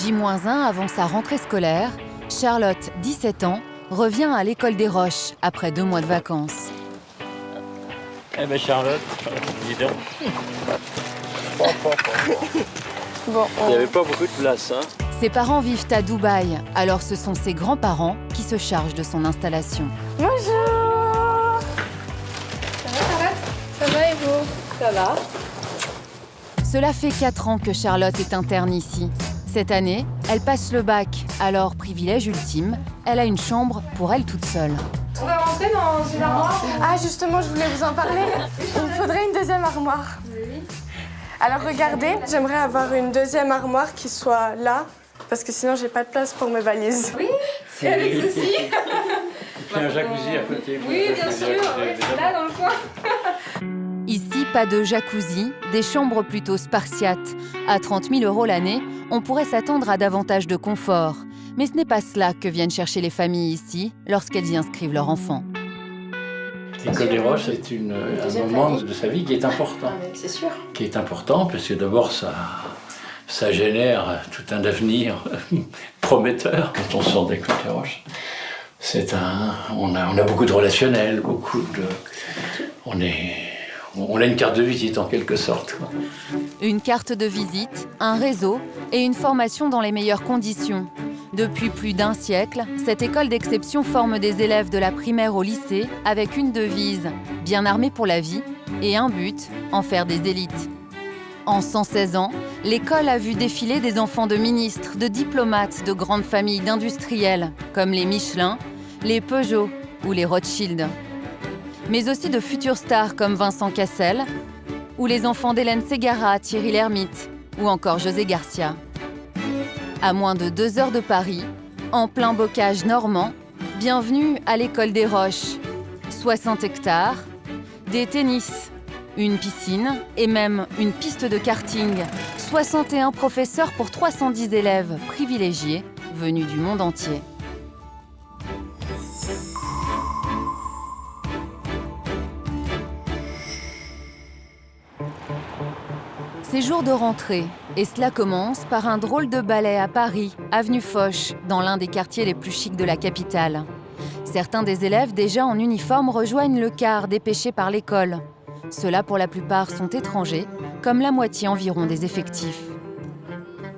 J-1 avant sa rentrée scolaire, Charlotte, 17 ans, revient à l'école des Roches après 2 mois de vacances. Eh ben Charlotte, dis donc. Bon, Il n'y avait pas beaucoup de place, hein. Ses parents vivent à Dubaï, alors ce sont ses grands-parents qui se chargent de son installation. Bonjour. Ça va Charlotte? Ça va et vous? Ça va. Cela fait 4 ans que Charlotte est interne ici. Cette année, elle passe le bac, alors privilège ultime, elle a une chambre pour elle toute seule. On va rentrer dans une armoire? Ah justement, je voulais vous en parler. Il me faudrait une deuxième armoire. Oui. Alors regardez, j'aimerais avoir une deuxième armoire qui soit là, parce que sinon j'ai pas de place pour mes valises. Oui, et avec ceci. Il y a un jacuzzi à côté. Oui, bien sûr, là dans le coin. Ici, pas de jacuzzi, des chambres plutôt spartiates. À 30 000 € l'année, on pourrait s'attendre à davantage de confort. Mais ce n'est pas cela que viennent chercher les familles ici lorsqu'elles y inscrivent leur enfant. L'école des Roches, c'est un moment de sa vie qui est important. C'est sûr. Qui est important parce que d'abord, ça génère tout un avenir prometteur quand on sort d'école des Roches. On a beaucoup de relationnel, on a une carte de visite en quelque sorte. Une carte de visite, un réseau et une formation dans les meilleures conditions. Depuis plus d'1 siècle, cette école d'exception forme des élèves de la primaire au lycée avec une devise, bien armés pour la vie, et un but, en faire des élites. En 116 ans, l'école a vu défiler des enfants de ministres, de diplomates, de grandes familles d'industriels, comme les Michelin, les Peugeot ou les Rothschild. Mais aussi de futures stars comme Vincent Cassel, ou les enfants d'Hélène Ségara, Thierry Lhermitte, ou encore José Garcia. À moins de 2 heures de Paris, en plein bocage normand, bienvenue à l'école des Roches. 60 hectares, des tennis, une piscine et même une piste de karting. 61 professeurs pour 310 élèves privilégiés venus du monde entier. C'est jour de rentrée, et cela commence par un drôle de ballet à Paris, avenue Foch, dans l'un des quartiers les plus chics de la capitale. Certains des élèves déjà en uniforme rejoignent le car dépêché par l'école. Ceux-là, pour la plupart, sont étrangers, comme la moitié environ des effectifs.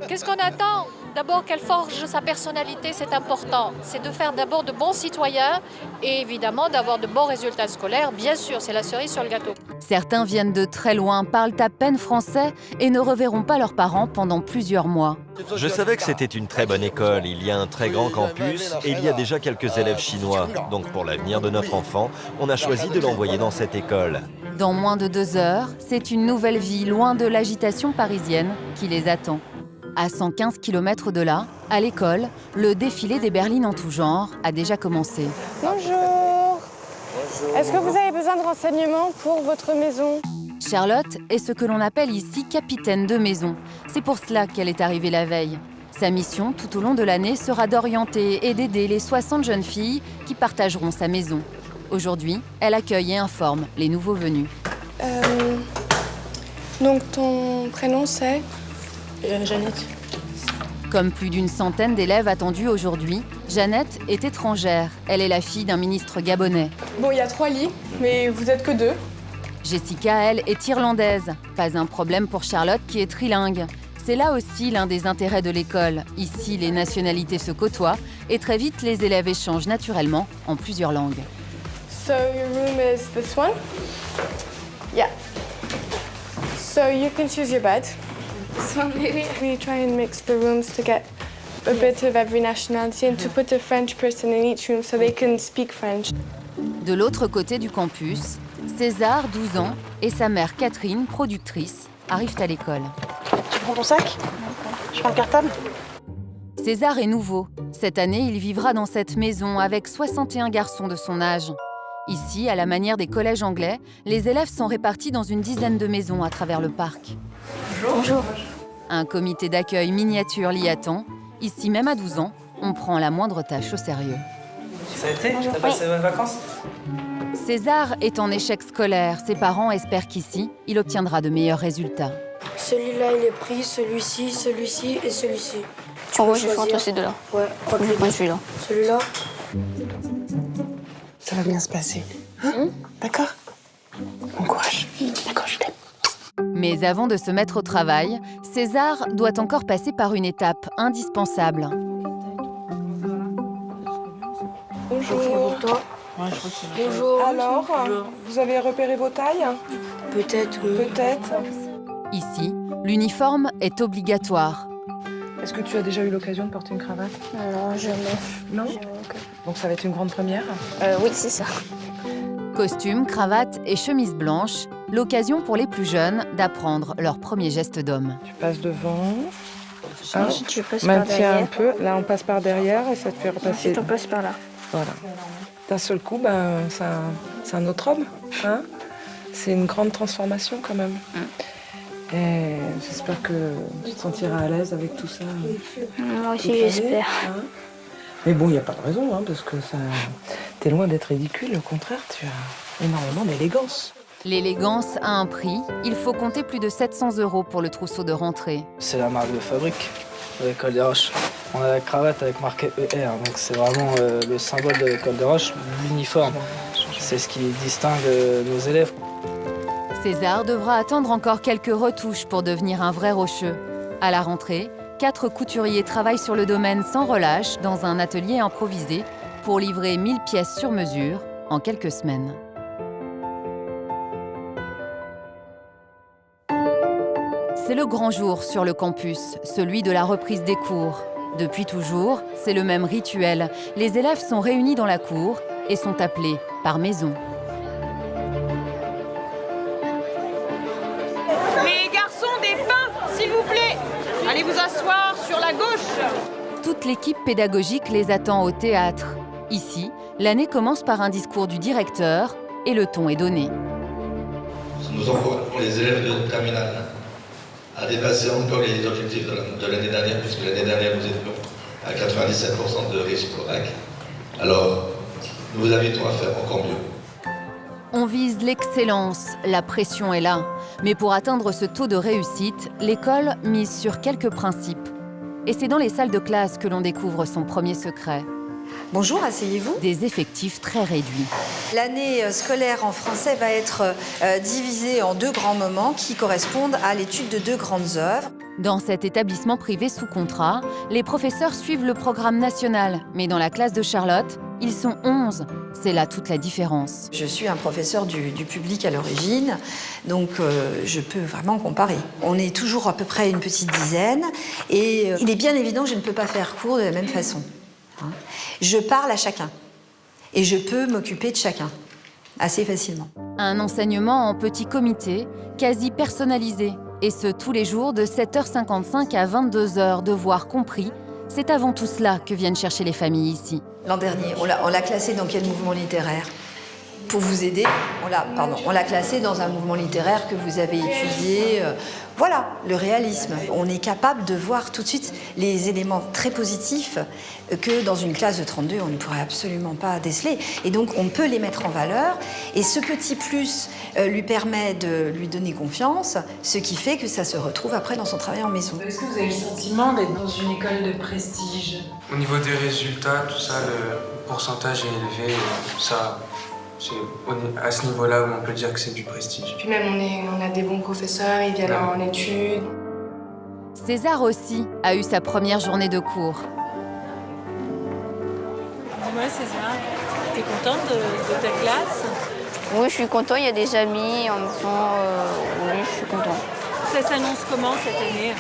Qu'est-ce qu'on attend ? D'abord qu'elle forge sa personnalité, c'est important. C'est de faire d'abord de bons citoyens et évidemment d'avoir de bons résultats scolaires. Bien sûr, c'est la cerise sur le gâteau. Certains viennent de très loin, parlent à peine français et ne reverront pas leurs parents pendant plusieurs mois. Je savais que c'était une très bonne école. Il y a un très grand campus et il y a déjà quelques élèves chinois. Donc pour l'avenir de notre enfant, on a choisi de l'envoyer dans cette école. Dans moins de 2 heures, c'est une nouvelle vie loin de l'agitation parisienne qui les attend. À 115 km de là, à l'école, le défilé des berlines en tout genre a déjà commencé. Bonjour. Bonjour. Est-ce que vous avez besoin de renseignements pour votre maison? Charlotte est ce que l'on appelle ici capitaine de maison. C'est pour cela qu'elle est arrivée la veille. Sa mission, tout au long de l'année, sera d'orienter et d'aider les 60 jeunes filles qui partageront sa maison. Aujourd'hui, elle accueille et informe les nouveaux venus. Donc ton prénom c'est? Jeannette. Comme plus d'une centaine d'élèves attendus aujourd'hui, Jeannette est étrangère. Elle est la fille d'un ministre gabonais. Bon, il y a 3 lits, mais vous êtes que 2. Jessica, elle, est irlandaise. Pas un problème pour Charlotte qui est trilingue. C'est là aussi l'un des intérêts de l'école. Ici, les nationalités se côtoient et très vite, les élèves échangent naturellement en plusieurs langues. So your room is this one? Yeah. So you can choose your bed. This one maybe? We try and mix the rooms to get a bit of every nationality and to put a French person in each room so they can speak French. De l'autre côté du campus, César, 12 ans, et sa mère Catherine, productrice, arrivent à l'école. Tu prends ton sac? Je prends le cartable? César est nouveau. Cette année, il vivra dans cette maison avec 61 garçons de son âge. Ici, à la manière des collèges anglais, les élèves sont répartis dans une dizaine de maisons à travers le parc. Bonjour. Un comité d'accueil miniature l'y attend. Ici, même à 12 ans, on prend la moindre tâche au sérieux. Ça a été? T'as passé de bonnes vacances? César est en échec scolaire. Ses parents espèrent qu'ici, il obtiendra de meilleurs résultats. Celui-là, il est pris, celui-ci, celui-ci et celui-ci. Tu en vois, je fais entre ces deux-là. Ouais, quoi que Je prends celui-là. Celui-là. Ça va bien se passer. Hein? D'accord? Bon courage. D'accord, je t'aime. Mais avant de se mettre au travail, César doit encore passer par une étape indispensable. Bonjour. Bonjour. Alors, vous avez repéré vos tailles? Peut-être, oui. Peut-être. Ici, l'uniforme est obligatoire. Est-ce que tu as déjà eu l'occasion de porter une cravate? Non, jamais. Non? Donc ça va être une grande première? Oui, c'est ça. Costume, cravate et chemise blanche, l'occasion pour les plus jeunes d'apprendre leurs premiers gestes d'homme. Tu passes devant. Ensuite, tu passes par Maintiens derrière. un peu. Là, on passe par derrière et ça te fait repasser. Ensuite, on passe par là. Voilà. D'un seul coup, c'est un autre homme. Hein? C'est une grande transformation quand même. Et j'espère que tu te sentiras à l'aise avec tout ça. Moi aussi, toute l'année, j'espère. hein. Mais bon, il n'y a pas de raison, hein, parce que t'es loin d'être ridicule. Au contraire, tu as énormément d'élégance. L'élégance a un prix. Il faut compter plus de 700 € pour le trousseau de rentrée. C'est la marque de fabrique de l'école des Roches. On a la cravate avec marqué ER, donc c'est vraiment le symbole de l'école des Roches, l'uniforme. C'est ce qui distingue nos élèves. César devra attendre encore quelques retouches pour devenir un vrai rocheux. À la rentrée, 4 couturiers travaillent sur le domaine sans relâche dans un atelier improvisé pour livrer 1000 pièces sur mesure en quelques semaines. C'est le grand jour sur le campus, celui de la reprise des cours. Depuis toujours, c'est le même rituel. Les élèves sont réunis dans la cour et sont appelés par maison. Les garçons, des pains, s'il vous plaît. Allez vous asseoir sur la gauche. Toute l'équipe pédagogique les attend au théâtre. Ici, l'année commence par un discours du directeur et le ton est donné. Nous encourageons les élèves de terminale à dépasser encore les objectifs de l'année dernière, puisque l'année dernière nous étions à 97% de réussite au bac. Alors, nous vous invitons à faire encore mieux. On vise l'excellence, la pression est là. Mais pour atteindre ce taux de réussite, l'école mise sur quelques principes. Et c'est dans les salles de classe que l'on découvre son premier secret. Bonjour, asseyez-vous. Des effectifs très réduits. L'année scolaire en français va être divisée en 2 grands moments qui correspondent à l'étude de 2 grandes œuvres. Dans cet établissement privé sous contrat, les professeurs suivent le programme national. Mais dans la classe de Charlotte, ils sont 11. C'est là toute la différence. Je suis un professeur du public à l'origine, donc je peux vraiment comparer. On est toujours à peu près une petite dizaine et il est bien évident que je ne peux pas faire cours de la même façon. Je parle à chacun et je peux m'occuper de chacun assez facilement. Un enseignement en petit comité, quasi personnalisé, et ce tous les jours de 7h55 à 22h, devoirs compris. C'est avant tout cela que viennent chercher les familles ici. L'an dernier, on l'a classé dans quel mouvement littéraire? Pour vous aider, on l'a classé dans un mouvement littéraire que vous avez étudié. Voilà, le réalisme. On est capable de voir tout de suite les éléments très positifs que dans une classe de 32, on ne pourrait absolument pas déceler. Et donc, on peut les mettre en valeur. Et ce petit plus lui permet de lui donner confiance, ce qui fait que ça se retrouve après dans son travail en maison. Est-ce que vous avez le sentiment d'être dans une école de prestige? Au niveau des résultats, tout ça, le pourcentage est élevé. Ça, c'est à ce niveau-là où on peut dire que c'est du prestige. Puis même, on a des bons professeurs, ils viennent en études. César aussi a eu sa première journée de cours. Dis-moi, César, t'es contente de ta classe? Oui, je suis content, il y a des amis, en même temps, oui, je suis content. Ça s'annonce comment cette année?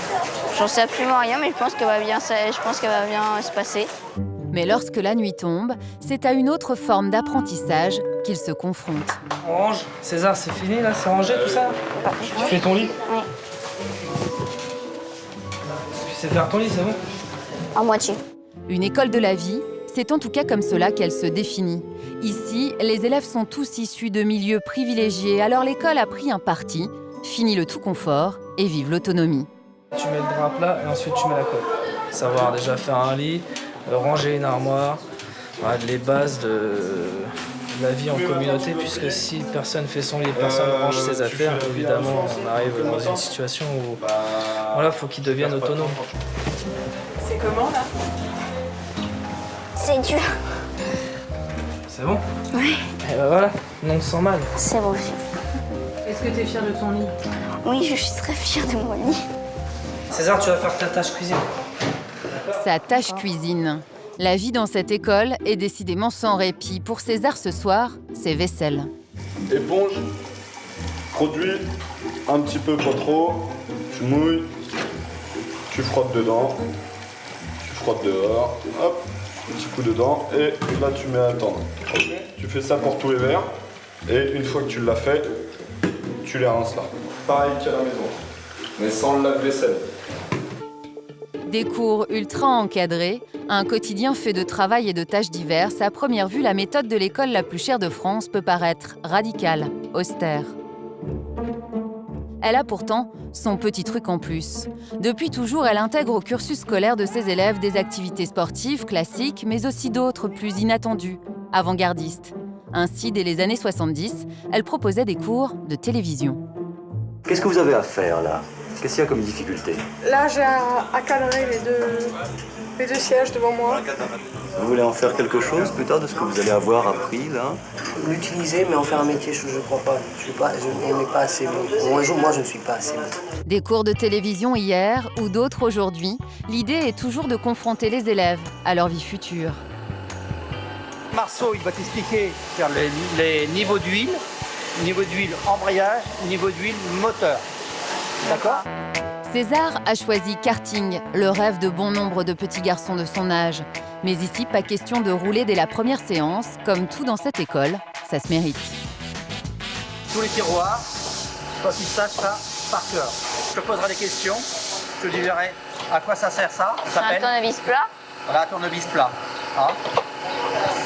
J'en sais absolument rien, mais je pense qu'elle va bien se passer. Mais lorsque la nuit tombe, c'est à une autre forme d'apprentissage qu'il se confronte. On range. César, c'est fini là, c'est rangé tout ça? Tu fais ton lit? Oui. Tu sais faire ton lit, c'est bon? À moitié. Une école de la vie, c'est en tout cas comme cela qu'elle se définit. Ici, les élèves sont tous issus de milieux privilégiés, alors l'école a pris un parti, fini le tout confort et vive l'autonomie. Tu mets le drap plat et ensuite tu mets la colle. Savoir déjà faire un lit, ranger une armoire, voilà, les bases de la vie en communauté, puisque si personne fait son lit, personne range ses affaires, évidemment on arrive dans une situation où voilà, faut qu'ils deviennent autonomes. C'est comment là? C'est dur. C'est bon? Ouais. Et ben voilà, non, on se sent mal. C'est bon. Est-ce que tu es fière de ton lit? Oui, je suis très fière de mon lit. César, tu vas faire ta tâche cuisine. Sa tâche cuisine. La vie dans cette école est décidément sans répit. Pour César ce soir, c'est vaisselle. Éponge, produit, un petit peu, pas trop, tu mouilles, tu frottes dedans, tu frottes dehors, hop, un petit coup dedans, et là tu mets à attendre. Okay. Tu fais ça pour tous les verres, et une fois que tu l'as fait, tu les rinces là. Pareil qu'à la maison, mais sans le lave-vaisselle. Des cours ultra encadrés, un quotidien fait de travail et de tâches diverses. À première vue, la méthode de l'école la plus chère de France peut paraître radicale, austère. Elle a pourtant son petit truc en plus. Depuis toujours, elle intègre au cursus scolaire de ses élèves des activités sportives classiques, mais aussi d'autres plus inattendues, avant-gardistes. Ainsi, dès les années 70, elle proposait des cours de télévision. Qu'est-ce que vous avez à faire là? Qu'est-ce qu'il y a comme difficulté? Là, j'ai à cadrer les deux sièges devant moi. Vous voulez en faire quelque chose plus tard de ce que vous allez avoir appris là? L'utiliser, mais en faire un métier, je ne crois pas. On n'est pas assez bon. Moi, je ne suis pas assez bon. Des cours de télévision hier ou d'autres aujourd'hui, l'idée est toujours de confronter les élèves à leur vie future. Marceau, il va t'expliquer faire les niveaux d'huile, niveau d'huile embrayage, niveau d'huile moteur. D'accord? César a choisi karting, le rêve de bon nombre de petits garçons de son âge. Mais ici, pas question de rouler dès la première séance. Comme tout dans cette école, ça se mérite. Tous les tiroirs, faut qu'ils sachent ça par cœur. Je te poserai des questions, je te dirai à quoi ça sert ça. Ça Un tournevis plat. Voilà, un tournevis plat. Ah.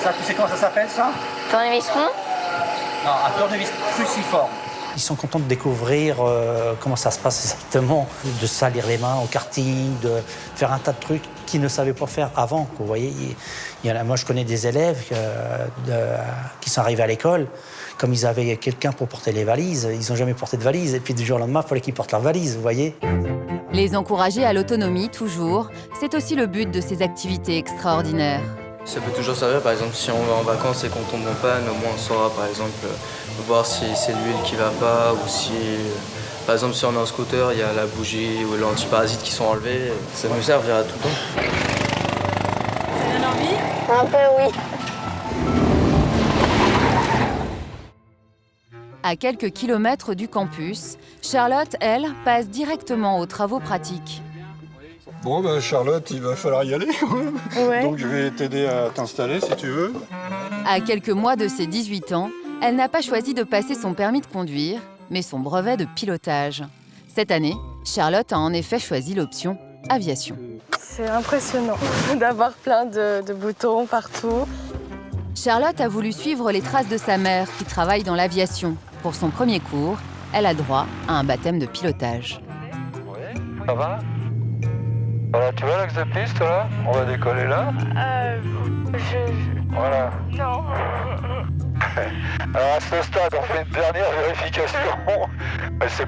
Ça, tu sais comment ça s'appelle ça? Tournevis rond. Non, un tournevis cruciforme. Ils sont contents de découvrir comment ça se passe exactement, de salir les mains au karting, de faire un tas de trucs qu'ils ne savaient pas faire avant. Vous voyez, moi, je connais des élèves qui sont arrivés à l'école, comme ils avaient quelqu'un pour porter les valises, ils n'ont jamais porté de valise, et puis du jour au lendemain, il fallait qu'ils portent leurs valises, vous voyez. Les encourager à l'autonomie, toujours, c'est aussi le but de ces activités extraordinaires. Ça peut toujours servir, par exemple, si on va en vacances et qu'on tombe en panne, au moins on saura, par exemple, voir si c'est l'huile qui va pas, ou si, par exemple, si on est en scooter, il y a la bougie ou l'antiparasite qui sont enlevés. Ça nous servira tout le temps. Ça donne envie? Un peu, oui. À quelques kilomètres du campus, Charlotte, elle, passe directement aux travaux pratiques. Bon, ben Charlotte, il va falloir y aller quand même. Ouais. Donc je vais t'aider à t'installer si tu veux. À quelques mois de ses 18 ans, elle n'a pas choisi de passer son permis de conduire, mais son brevet de pilotage. Cette année, Charlotte a en effet choisi l'option aviation. C'est impressionnant d'avoir plein de boutons partout. Charlotte a voulu suivre les traces de sa mère qui travaille dans l'aviation. Pour son premier cours, elle a droit à un baptême de pilotage. Ça va? Voilà, tu vois l'axe de piste là? On va décoller là. Voilà. Non. Alors à ce stade, on fait une dernière vérification.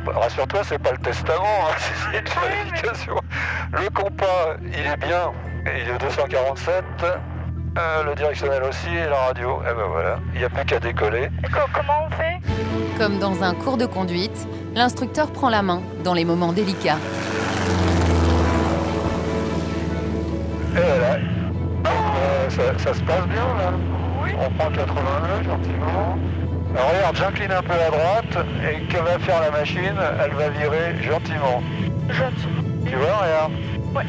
Rassure-toi, c'est pas le testament, hein, c'est une vérification. Le compas, il est bien, il est 247. Le directionnel aussi et la radio. Et ben voilà, il n'y a plus qu'à décoller. Comment on fait? Comme dans un cours de conduite, l'instructeur prend la main dans les moments délicats. Et voilà. Ça se passe bien là. Oui. On prend 89 gentiment. Alors regarde, j'incline un peu à droite et que va faire la machine? Elle va virer gentiment. Gentiment. Tu vois, regarde. Ouais.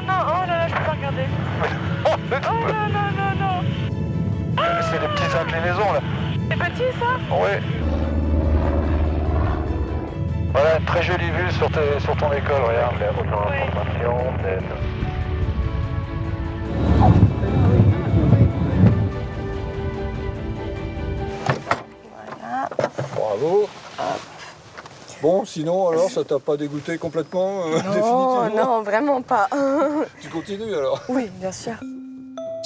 Non, oh là là, je peux pas regarder. Oh non. C'est des petites inclinaisons là. C'est petit ça? Oui. Voilà, une très jolie vue sur ton école, regarde. Bravo. Bon, sinon, alors, ça t'a pas dégoûté complètement, définitivement? Non, vraiment pas. Tu continues alors? Oui, bien sûr.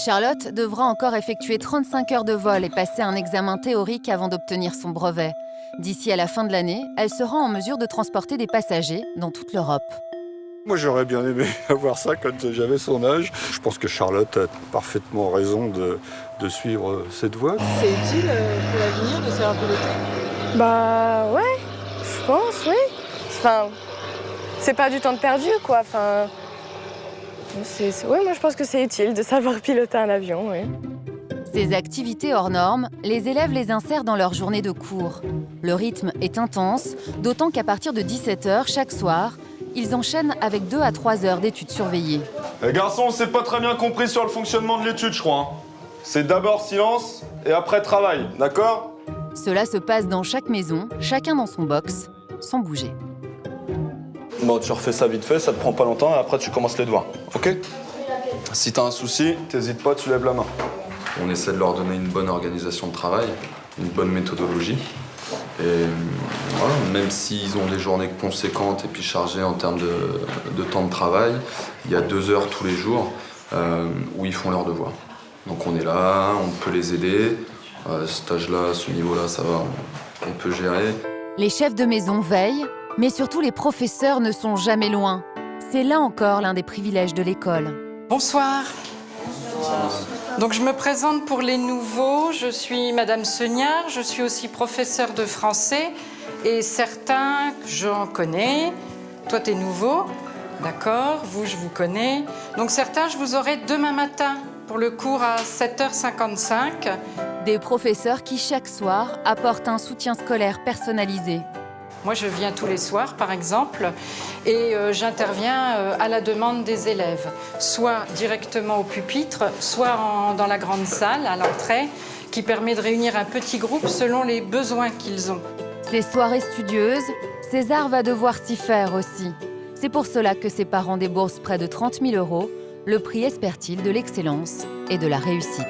Charlotte devra encore effectuer 35 heures de vol et passer un examen théorique avant d'obtenir son brevet. D'ici à la fin de l'année, elle sera en mesure de transporter des passagers dans toute l'Europe. Moi, j'aurais bien aimé avoir ça quand j'avais son âge. Je pense que Charlotte a parfaitement raison de suivre cette voie. C'est utile pour l'avenir de savoir piloter? Bah ouais, je pense, oui. Enfin, c'est pas du temps de perdu, quoi. Enfin, ouais, moi je pense que c'est utile de savoir piloter un avion, oui. Ces activités hors normes, les élèves les insèrent dans leur journée de cours. Le rythme est intense, d'autant qu'à partir de 17h chaque soir, ils enchaînent avec 2 à 3 heures d'études surveillées. Les garçons, on s'est pas très bien compris sur le fonctionnement de l'étude, je crois. C'est d'abord silence et après travail, d'accord? Cela se passe dans chaque maison, chacun dans son box, sans bouger. Bon, tu refais ça vite fait, ça te prend pas longtemps et après tu commences les devoirs, ok? Si t'as un souci, t'hésites pas, tu lèves la main. On essaie de leur donner une bonne organisation de travail, une bonne méthodologie. Et voilà, même s'ils ont des journées conséquentes et puis chargées en termes de temps de travail, il y a 2 heures tous les jours où ils font leurs devoirs. Donc on est là, on peut les aider. À cet âge-là, à ce niveau-là, ça va, on peut gérer. Les chefs de maison veillent, mais surtout les professeurs ne sont jamais loin. C'est là encore l'un des privilèges de l'école. Bonsoir. Donc je me présente pour les nouveaux, je suis Madame Seniard, je suis aussi professeure de français et certains, j'en connais. Toi t'es nouveau, d'accord, vous je vous connais. Donc certains je vous aurai demain matin pour le cours à 7h55. Des professeurs qui chaque soir apportent un soutien scolaire personnalisé. Moi, je viens tous les soirs, par exemple, et j'interviens à la demande des élèves, soit directement au pupitre, soit dans la grande salle, à l'entrée, qui permet de réunir un petit groupe selon les besoins qu'ils ont. Ces soirées studieuses, César va devoir s'y faire aussi. C'est pour cela que ses parents déboursent près de 30 000 €, le prix, espère-t-il, de l'excellence et de la réussite.